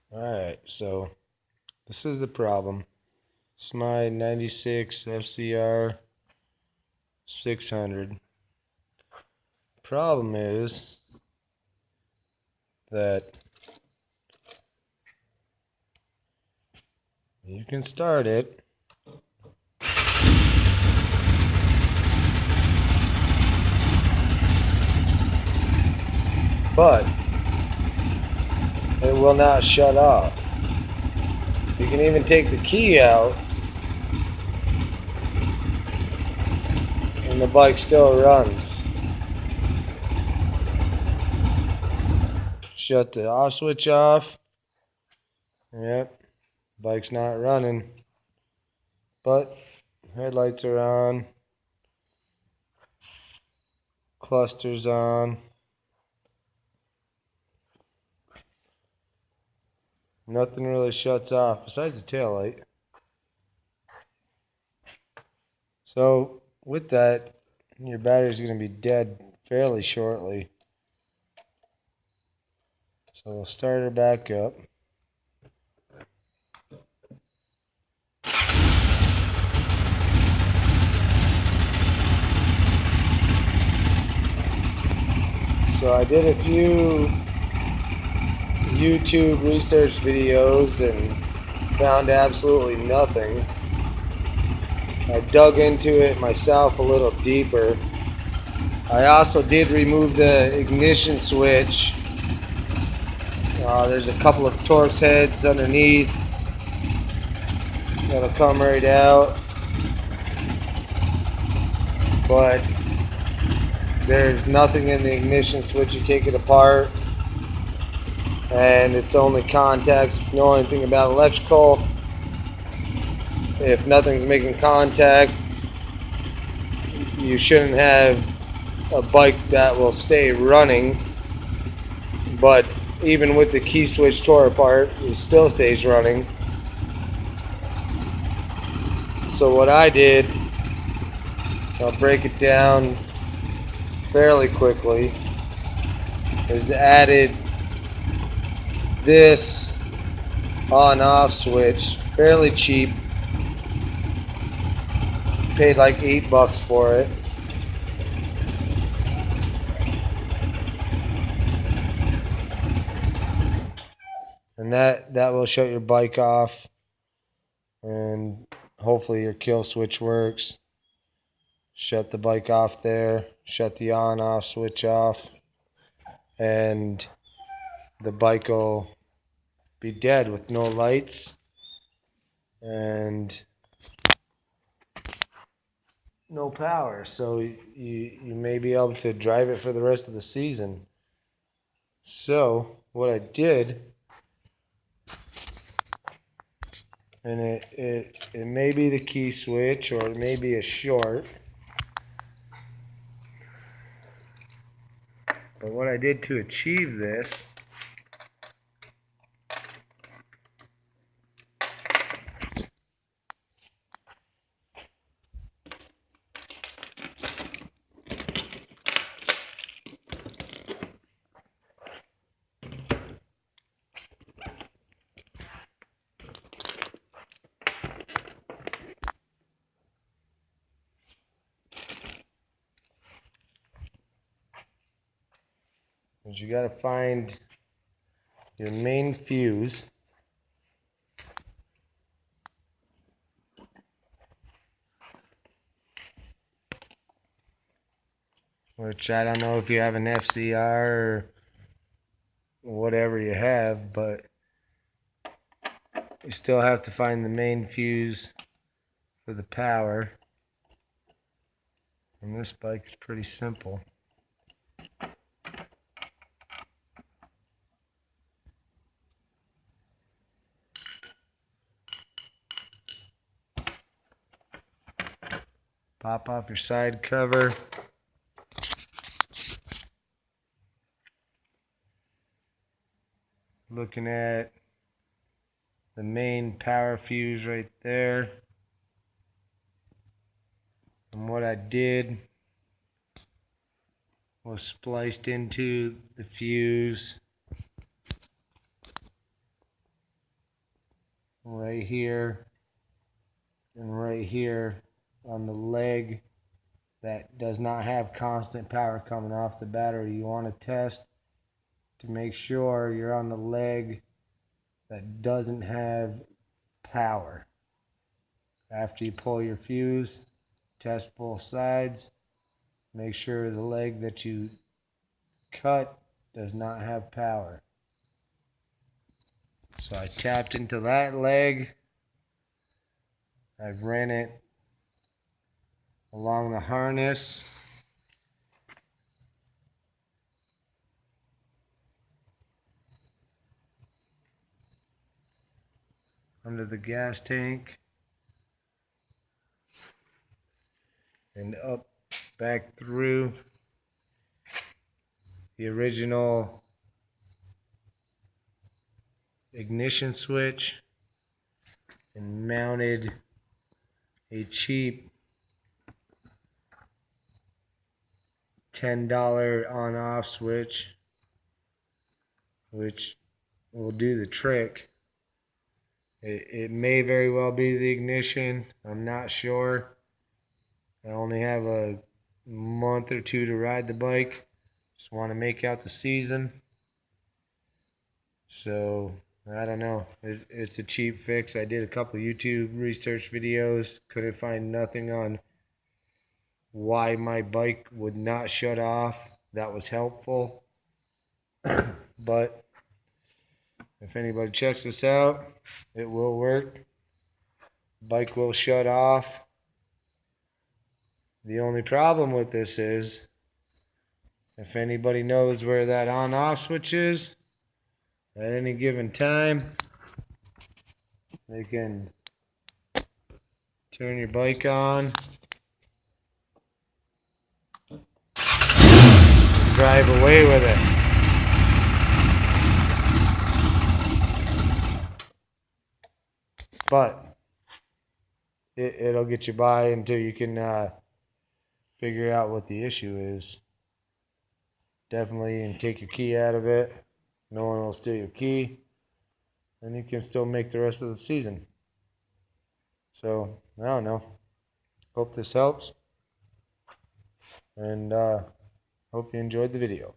Alright, so this is the problem. It's my 96 FCR 600. Problem is that you can start it, but it will not shut off. You can even take the key out and the bike still runs. Shut the off switch off. Yep, bike's not running. But headlights are on. Cluster's on. Nothing really shuts off besides the tail light. So with that, your battery's going to be dead fairly shortly. So we'll start her back up. So I did a few YouTube research videos and found absolutely nothing. I dug into it myself a little deeper. I also did remove the ignition switch. There's a couple of Torx heads underneath that'll come right out, but there's nothing in the ignition switch. You take it apart and it's only contacts. If you know anything about electrical, if nothing's making contact, you shouldn't have a bike that will stay running. But even with the key switch tore apart, it still stays running. So what I did, I'll break it down fairly quickly, is added this on-off switch, fairly cheap. Paid like $8 for it. And that will shut your bike off, and hopefully your kill switch works. Shut the bike off there, shut the on-off switch off, and the bike will be dead with no lights and no power. So you may be able to drive it for the rest of the season. So what I did, and it may be the key switch or it may be a short, but what I did to achieve this, is you got to find your main fuse. Which I don't know if you have an FCR or whatever you have, but you still have to find the main fuse for the power. And this bike is pretty simple. Pop off your side cover. Looking at the main power fuse right there. And what I did was spliced into the fuse right here, and right here on the leg that does not have constant power coming off the battery. You want to test to make sure you're on the leg that doesn't have power. After you pull your fuse, test both sides. Make sure the leg that you cut does not have power. So I tapped into that leg. I ran it along the harness. Under the gas tank. And up back through the original ignition switch and mounted a cheap $10 on-off switch, which will do the trick. It may very well be the ignition. I'm not sure. I only have a month or two to ride the bike. Just want to make out the season. So, I don't know. It's a cheap fix. I did a couple YouTube research videos. Couldn't find nothing on why my bike would not shut off. That was helpful. But if anybody checks this out, it will work. Bike will shut off. The only problem with this is, if anybody knows where that on-off switch is, at any given time, they can turn your bike on, drive away with it. But it'll get you by until you can figure out what the issue is. Definitely, and take your key out of it. No one will steal your key, and you can still make the rest of the season. So, I don't know. Hope this helps, and hope you enjoyed the video.